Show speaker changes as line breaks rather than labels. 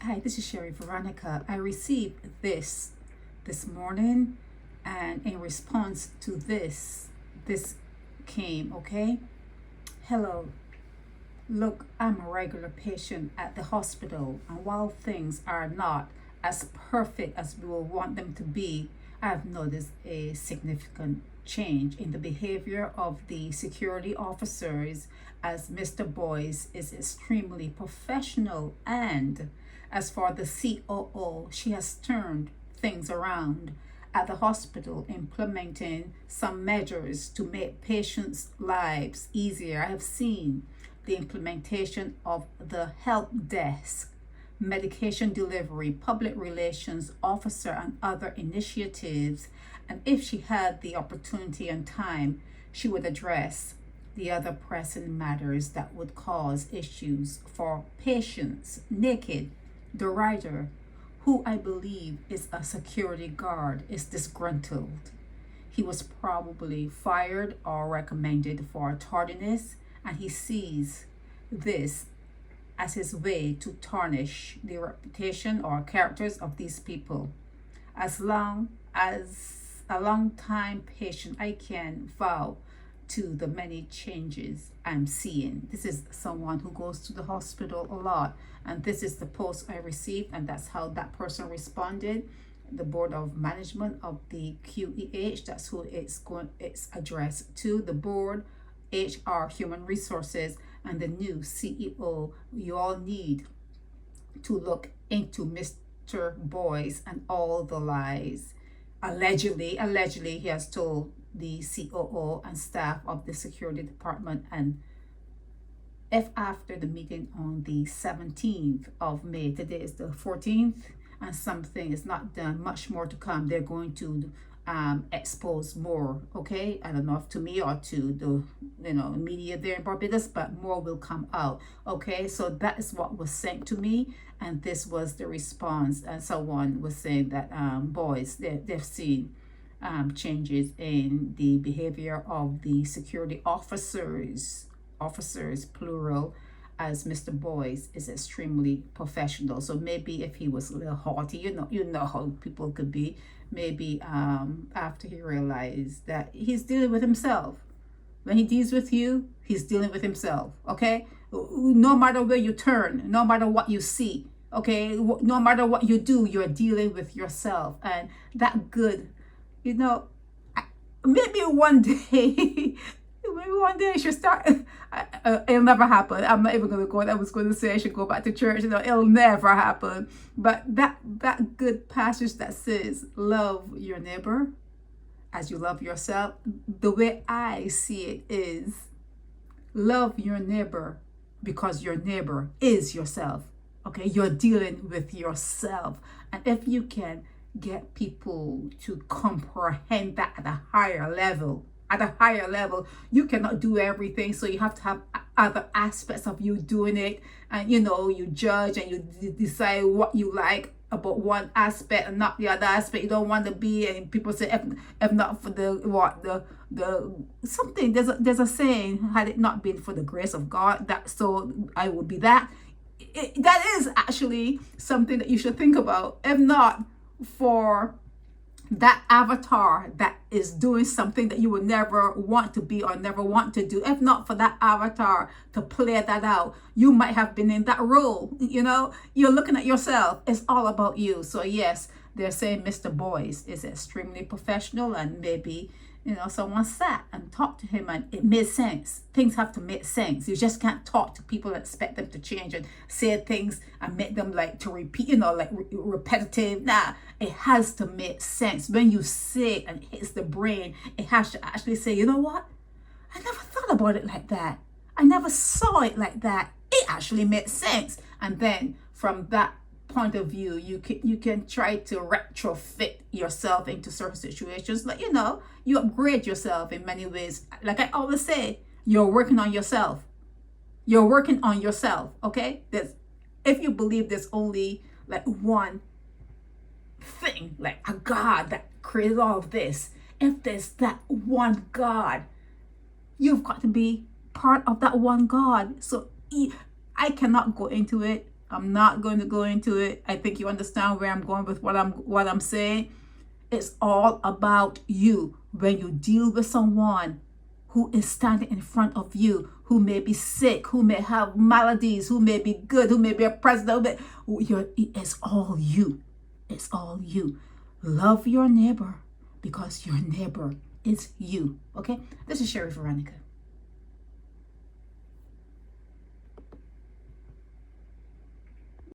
Hi, this is Sherry Veronica. I received this morning, and in response to this came, okay? Hello. Look, I'm a regular patient at the hospital, and while things are not as perfect as we will want them to be, I've noticed a significant change in the behavior of the security officers, as Mr. Boyce is extremely professional, and as for the COO, she has turned things around at the hospital, implementing some measures to make patients' lives easier. I have seen the implementation of the help desk, medication delivery, public relations officer, and other initiatives. And if she had the opportunity and time, she would address the other pressing matters that would cause issues for patients. Naked, the writer, who I believe is a security guard, is disgruntled. He was probably fired or recommended for tardiness, and he sees this as his way to tarnish the reputation or characters of these people. As a long time patient, I can vow to the many changes I'm seeing. This is someone who goes to the hospital a lot, and this is the post I received, and that's how that person responded. The board of management of the QEH, that's who it's addressed to. The board, HR, human resources, and the new CEO. You all need to look into Mr. Boyce and all the lies. Allegedly, he has told the COO and staff of the security department. And if after the meeting on the 17th of May, today is the 14th, and something is not done, much more to come, they're going to expose more. Okay, I don't know if to me or to the media there in Barbados, but more will come out. Okay, so that is what was sent to me, and this was the response. And someone was saying that boys, they've seen changes in the behavior of the security officers plural, as Mr. Boyce is extremely professional. So maybe if he was a little haughty, you know how people could be, maybe after he realized that he's dealing with himself. When he deals with you, he's dealing with himself. Okay, no matter where you turn, no matter what you see, okay, no matter what you do, you're dealing with yourself. And that good, maybe one day I should start. It'll never happen. I'm not even going to go. I was going to say I should go back to church. It'll never happen. But that good passage that says, love your neighbor as you love yourself. The way I see it is, love your neighbor because your neighbor is yourself. Okay, you're dealing with yourself. And if you can get people to comprehend that at a higher level, you cannot do everything, so you have to have other aspects of you doing it. And you judge and you decide what you like about one aspect and not the other aspect you don't want to be. And people say, if not for the something, there's a saying, had it not been for the grace of God, that so I would be that. That is actually something that you should think about. If not for that avatar that is doing something that you would never want to be or never want to do, if not for that avatar to play that out, you might have been in that role. You're looking at yourself. It's all about you. So yes, they're saying Mr. Boyce is extremely professional, and maybe someone sat and talked to him and it made sense. Things have to make sense. You just can't talk to people and expect them to change and say things and make them like to repeat, repetitive. Nah, it has to make sense. When you say it and it hits the brain, it has to actually say, you know what? I never thought about it like that. I never saw it like that. It actually makes sense. And then from that point of view, you can try to retrofit yourself into certain situations. Like, you upgrade yourself in many ways. Like I always say, you're working on yourself. Okay, if you believe there's only like one thing, like a God that created all of this, if there's that one God, you've got to be part of that one God. So I cannot go into it I'm not going to go into it. I think you understand where I'm going with what I'm saying. It's all about you. When you deal with someone who is standing in front of you, who may be sick, who may have maladies, who may be good, who may be a president, it's all you. It's all you. Love your neighbor because your neighbor is you. Okay? This is Sherry Veronica.